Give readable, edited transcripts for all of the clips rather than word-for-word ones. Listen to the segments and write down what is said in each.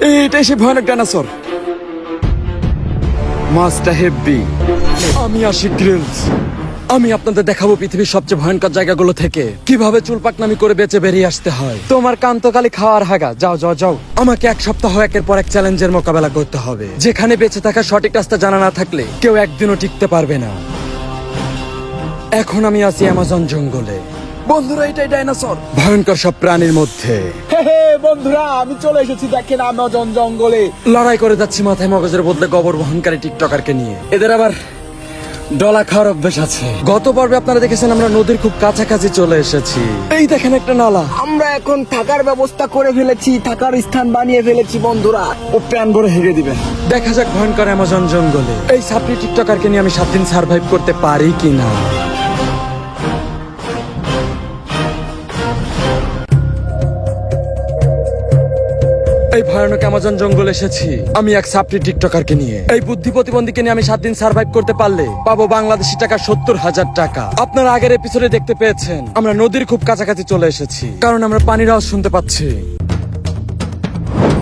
এটাই সে ভয়ানক ডাইনোসর। মাছটা হেভি। আমি আশিক গ্রিলস। আমি আপনাদের দেখাবো পৃথিবীর সবচেয়ে ভয়ঙ্কর জায়গাগুলো থেকে কিভাবে চুলপাকনামি করে বেঁচে বেরিয়ে আসতে হয়। তোমার কান্তকালি খাওয়ার হাগা, যাও যাও যাও। আমাকে এক সপ্তাহ একের পর এক চ্যালেঞ্জের মোকাবেলা করতে হবে, যেখানে বেঁচে থাকার সঠিক রাস্তা জানা না থাকলে কেউ একদিনও টিকতে পারবে না। এখন আমি আছি অ্যামাজন জঙ্গলে। বন্ধুরা, এটাই ডাইনোসর, ভয়ঙ্কর সব প্রাণীর মধ্যে। বন্ধুরা, আমি চলে এসেছি দেখেন অ্যামাজন জঙ্গলে। লড়াই করে যাচ্ছি মাথায় মগজের বদলে গোবর বহনকারী টিকটকারকে নিয়ে। এদের আবার ডলা খাওয়ার অভ্যেস আছে। গত পর্বে আপনারা দেখেছেন আমরা নদীর খুব কাছাকাছি চলে এসেছি। এই দেখেন একটা নালা। আমরা এখন থাকার ব্যবস্থা করে ফেলেছি, থাকার স্থান বানিয়ে ফেলেছি বন্ধুরা। ও প্যান ভরে হেগে দিবে। দেখা যাক ভয়ঙ্কর অ্যামাজন জঙ্গলে এই সাপড়ি টিকটকারকে নিয়ে আমি 7 দিন সার্ভাইভ করতে পারি কিনা। এই ভয়ানক অ্যামাজন জঙ্গল এসেছি আমি এক সাপড়ি টিকটকারকে নিয়ে। এই বুদ্ধি প্রতিবন্ধীকে নিয়ে আমি 7 দিন সার্ভাইভ করতে পারলে পাবো বাংলাদেশি টাকা 70,000 টাকা। আপনারা আগের এপিসোডে দেখতে পেয়েছেন আমরা নদীর খুব কাছাকাছি চলে এসেছি, কারণ আমরা পানির আওয়াজ শুনতে পাচ্ছি।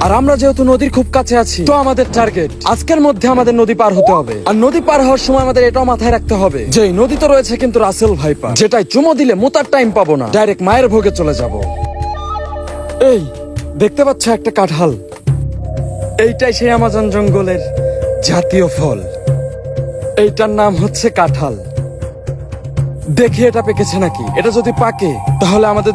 আর আমরা যেহেতু নদীর খুব কাছে আছি, তো আমাদের টার্গেট আজকের মধ্যে আমাদের নদী পার হতে হবে। আর নদী পার হওয়ার সময় আমাদের এটাও মাথায় রাখতে হবে যে নদী তো রয়েছে কিন্তু রাসেল ভাইপার, যেটাই চুমো দিলে মোতার টাইম পাবো না, ডাইরেক্ট মায়ের ভোগে চলে যাব। এই দেখতে পাচ্ছ একটা কাঁঠাল, এইটাই সেই অ্যামাজন জঙ্গলের জাতীয় ফল। এইটার নাম হচ্ছে কাঁঠাল। দেখি এটা পেকেছে নাকি। এটা যদি পাকে তাহলে আমাদের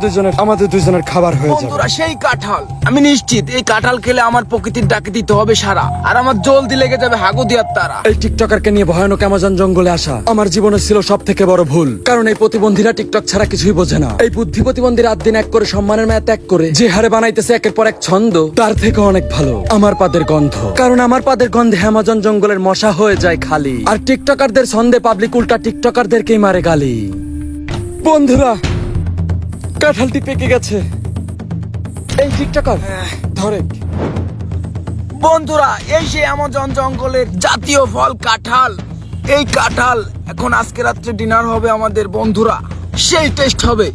দুজনের খাবার হয়ে যাবে। বন্ধুরা, সেই কাঁঠাল আমি নিশ্চিত এই কাঁঠাল খেলে আমার প্রকৃতির ডাকে দিতে হবে সারা, আর আমার জলদি লেগে যাবে হাগু দিয়ার তারা। এই টিকটকারকে নিয়ে ভয়ানক অ্যামাজন জঙ্গলে আসা আমার জীবনে ছিল সব থেকে বড় ভুল, কারণ এই প্রতিবন্ধীরা টিকটক ছাড়া কিছুই বোঝে না। এই বুদ্ধি প্রতিবন্ধী রাত দিন এক করে সম্মানের মায়া ত্যাগ করে যে হারে বানাইতেছে একের পর এক ছন্দ, তার থেকে অনেক ভালো আমার পাদের গন্ধ। কারণ আমার পাদের গন্ধে অ্যামাজন জঙ্গলের মশা হয়ে যায় খালি, আর টিকটকারদের ছন্দে পাবলিক উল্টা টিকটকারদেরকেই মারে গালি। বন্ধুরা, কাঁঠালটি পেকে গেছে। এই টিকটকার ধরে। বন্ধুরা, এই সেই অ্যামাজন জঙ্গলের জাতীয় ফল কাঁঠাল। এই কাঁঠাল এখন আজকে রাত্রে ডিনার হবে আমাদের বন্ধুরা, সেই টেস্ট হবে।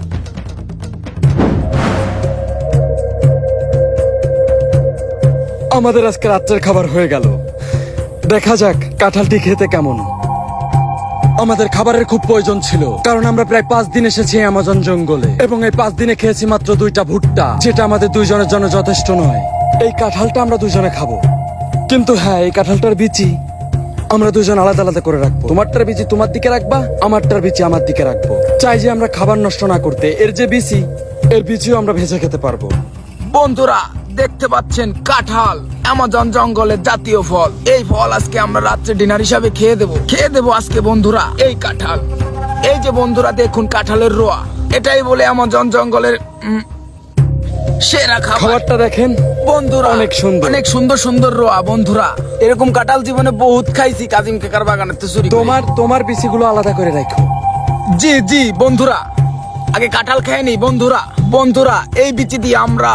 আমাদের আজকে রাত্রের খাবার হয়ে গেল। দেখা যাক কাঁঠালটি খেতে কেমন। আমাদের খাবারের খুব প্রয়োজন ছিল, কারণ আমরা প্রায় 5 দিন এসেছি অ্যামাজন জঙ্গলে, এবং এই 5 দিনে খেয়েছি মাত্র 2টা ভুট্টা, যেটা আমাদের দুইজনের জন্য যথেষ্ট নয়। এই কাঁঠালটা আমরা দুজনে খাবো, কিন্তু হ্যাঁ, এই কাঁঠালটার বিচি আমরা দুজন আলাদা আলাদা করে রাখবো। তোমারটার বিচি তোমার দিকে রাখবা, আমারটার বিচি আমার দিকে রাখবো। চাই যে আমরা খাবার নষ্ট না করতে এর যে বিচি, এর বিচিও আমরা ভেজে খেতে পারবো। বন্ধুরা, দেখতে পাচ্ছেন কাঁঠাল অ্যামাজন জঙ্গলের জাতীয় ফল। এই ফল আজকে আমরা রাত্রে ডিনার হিসাবে খেয়ে দেবো আজকে বন্ধুরা এই কাঁঠাল। এই যে বন্ধুরা দেখুন কাঁঠালের রোয়া, এটাই বলে অ্যামাজন জঙ্গলের সেরা খাবারটা দেখেন বন্ধুরা, অনেক সুন্দর, অনেক সুন্দর সুন্দর রোয়া। বন্ধুরা, এরকম কাঁঠাল জীবনে বহুত খাইছি কাজিম কাকার বাগানের তো চুরি করে। তোমার বিচিগুলো আলাদা করে রাখো। জি জি বন্ধুরা, আগে কাঁঠাল খেয়ে নি বন্ধুরা। এই বিচি দিয়ে আমরা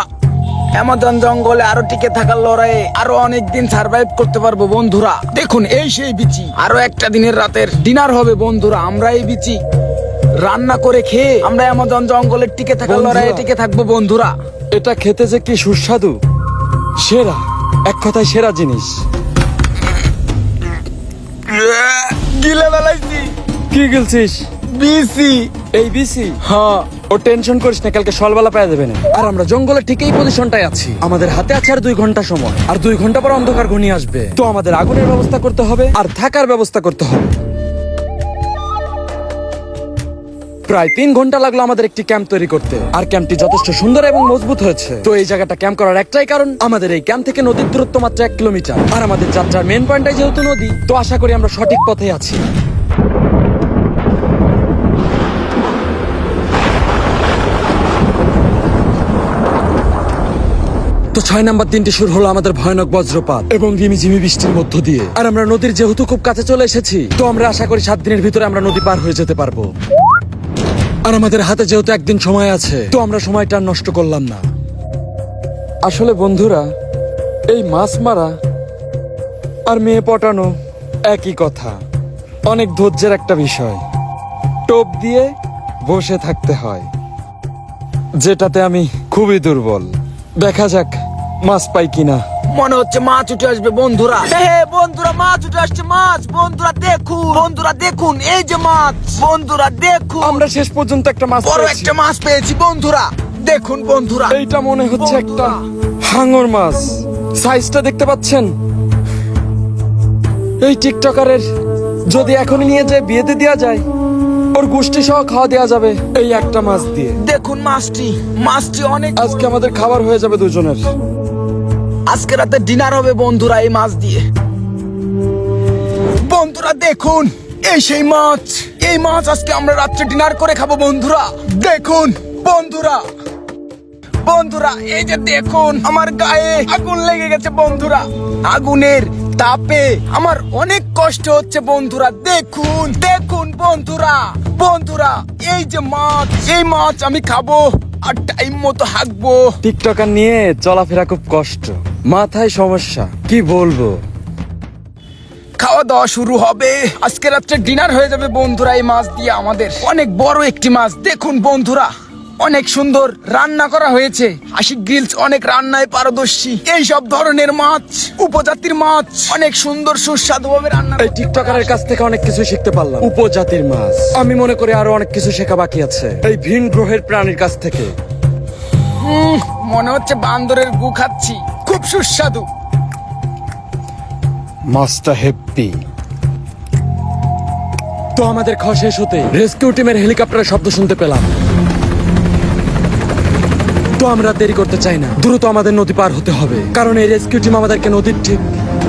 অ্যামাজন জঙ্গলে আরো টিকে থাকার লড়াইয়ে আরো অনেক দিন সার্ভাইভ করতে পারবো বন্ধুরা। দেখুন এই সেই বিচি, আরো একটা দিনের রাতের ডিনার হবে বন্ধুরা। আমরা এই বিচি রান্না করে খেয়ে আমরা অ্যামাজন জঙ্গলের টিকে থাকার লড়াইয়ে টিকে থাকবো বন্ধুরা। এটা খেতে যে কি সুস্বাদু, সেরা, এক কথায় সেরা জিনিস। গিলে বেলাইছি। কি গিলছিস? বিসি। এই বিসি? হ্যাঁ। ও টেনশন করিস না, কালকে সকালবেলা পেয়ে যাবে না। আর আমরা জঙ্গলে ঠিক এই পজিশনটাই আছি। আমাদের হাতে আছে আর 2 ঘন্টা সময়, আর 2 ঘন্টা পর অন্ধকার ঘনিয়ে আসবে। তো আমাদের আগুনের ব্যবস্থা করতে হবে আর থাকার ব্যবস্থা করতে হবে। প্রায় 3 ঘন্টা লাগলো আমাদের একটি ক্যাম্প তৈরি করতে, আর ক্যাম্পটি যথেষ্ট সুন্দর এবং মজবুত হয়েছে। তো এই জায়গাটা ক্যাম্প করার একটাই কারণ, আমাদের এই ক্যাম্প থেকে নদীর দূরত্ব মাত্র 1 কিলোমিটার। আর আমাদের যাত্রার মেন পয়েন্টটাই যেহেতু নদী, তো আশা করি আমরা সঠিক পথে আছি। তো 6 নাম্বার দিনটি শুরু হলো আমাদের ভয়ানক বজ্রপাত এবং রিমিঝিমি বৃষ্টির মধ্য দিয়ে। আর আমরা নদীর যেহেতু খুব কাছে চলে এসেছি, তো আমরা আশা করি 7 দিনের ভিতরে আমরা নদী পার হয়ে যেতে পারবো। আর আমাদের হাতে যেহেতু 1 দিন সময় আছে, তো আমরা সময়টা নষ্ট করলাম না। আসলে বন্ধুরা, এই মাছ মারা আর মেয়ে পটানো একই কথা। অনেক ধৈর্যের একটা বিষয়। টোপ দিয়ে বসে থাকতে হয়, যেটাতে আমি খুবই দুর্বল। দেখা যাক মাছ পাই কিনা। মনে হচ্ছে মাছ উঠে আসবে বন্ধুরা। বন্ধুরা মাছ উঠে আসছে, মাছ। বন্ধুরা দেখুন এই যে মাছ। বন্ধুরা দেখুন আমরা শেষ পর্যন্ত একটা মাছ বড় পেয়েছি। একটা মাছ পেয়েছি বন্ধুরা। দেখুন বন্ধুরা, এইটা মনে হচ্ছে একটা বন্ধুরা। হাঙর মাছ। সাইজটা দেখতে পাচ্ছেন? এই টিকটকারের যদি এখনই নিয়ে যায় বিয়েতে দেওয়া যায়, ওর গোষ্ঠী সহ খাওয়া দেওয়া যাবে এই একটা মাছ দিয়ে। দেখুন মাছটি অনেক আজকে আমাদের খাবার হয়ে যাবে দুজনের। আজকে রাতে ডিনার হবে বন্ধুরা এই মাছ দিয়ে। বন্ধুরা দেখুন এই সেই মাছ। এই মাছ আজকে আমরা রাত্রে ডিনার করে খাবো বন্ধুরা। দেখুন বন্ধুরা এই যে দেখুন আমার গায়ে আগুন লেগে গেছে বন্ধুরা। আগুনের তাপে আমার অনেক কষ্ট হচ্ছে বন্ধুরা। দেখুন বন্ধুরা এই যে মাছ, এই মাছ আমি খাবো আর টাইম মতো হাঁকবো। টিকটকার নিয়ে চলাফেরা খুব কষ্ট, মাথায় সমস্যা, কি বলবো। খাওয়া দাওয়া শুরু হবে। আজকে রাত্রে ডিনার হয়ে যাবে বন্ধুরা এই মাছ দিয়ে আমাদের। অনেক বড় একটি মাছ। দেখুন বন্ধুরা অনেক সুন্দর রান্না করা হয়েছে। আশিক গ্রিলস অনেক রান্নায় পারদর্শী। এই সব ধরনের মাছ, উপজাতির মাছ অনেক সুন্দর সুস্বাদু ভাবে রান্না। এই টিকটকারের কাছ থেকে অনেক কিছু শিখতে পারলাম। উপজাতির মাছ, আমি মনে করি আরো অনেক কিছু শেখা বাকি আছে এই ভিন গ্রহের প্রাণীর কাছ থেকে। মনে হচ্ছে বান্দরের গু খাচ্ছি, খুব সুস্বাদু। মাছটা হেপ্পি। তো আমাদের খাওয়া শেষ হতে রেস্কিউ টিমের হেলিকপ্টারের শব্দ শুনতে পেলাম। তো আমরা দেরি করতে চাই না, দ্রুত আমাদের নদী পার হতে হবে, কারণ এই রেস্কিউ টিম আমাদেরকে নদীর ঠিক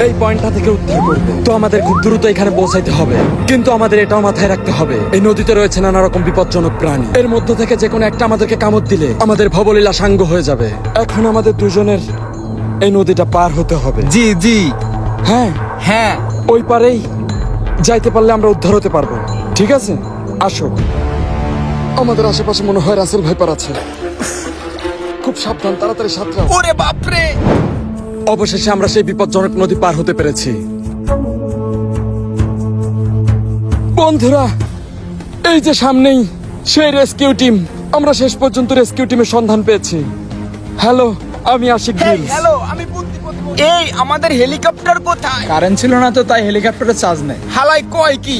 এই পয়েন্টটা থেকে উদ্ধার করবে। তো আমাদের খুব দ্রুত এখানে পৌঁছাইতে হবে। কিন্তু আমাদের এটাও মাথায় রাখতে হবে এই নদীতে রয়েছে নানা রকম বিপজ্জনক প্রাণী। এর মধ্য থেকে যে কোনো একটা আমাদেরকে কামড় দিলে আমাদের ভবলীলা সাঙ্গ হয়ে যাবে। এখন আমাদের দুজনের এই নদীটা পার হতে হবে। জি হ্যাঁ, ওই পারেই যাইতে পারলে আমরা উদ্ধার হতে পারবো। ঠিক আছে, আসো। আমাদের আশেপাশে মনে হয় রাসেল ভাইপার আছে। খুব সাবধান, তাড়াতাড়ি সাঁতরাও। ওরে বাপরে। অবশেষে আমরা সেই বিপজ্জনক নদী পার হতে পেরেছি। বন্ধুরা এই যে সামনেই সেই রেস্কিউ টিম। আমরা শেষ পর্যন্ত রেস্কিউ টিমের সন্ধান পেয়েছি। হ্যালো, আমি আশিক গ্রিলস। হ্যালো, আমি বুদ্ধিপতি। এই আমাদের হেলিকপ্টার কোথায়? কারেন্ট ছিল না তো, তাই হেলিকপ্টারের চার্জ নেই। হালাই কয় কি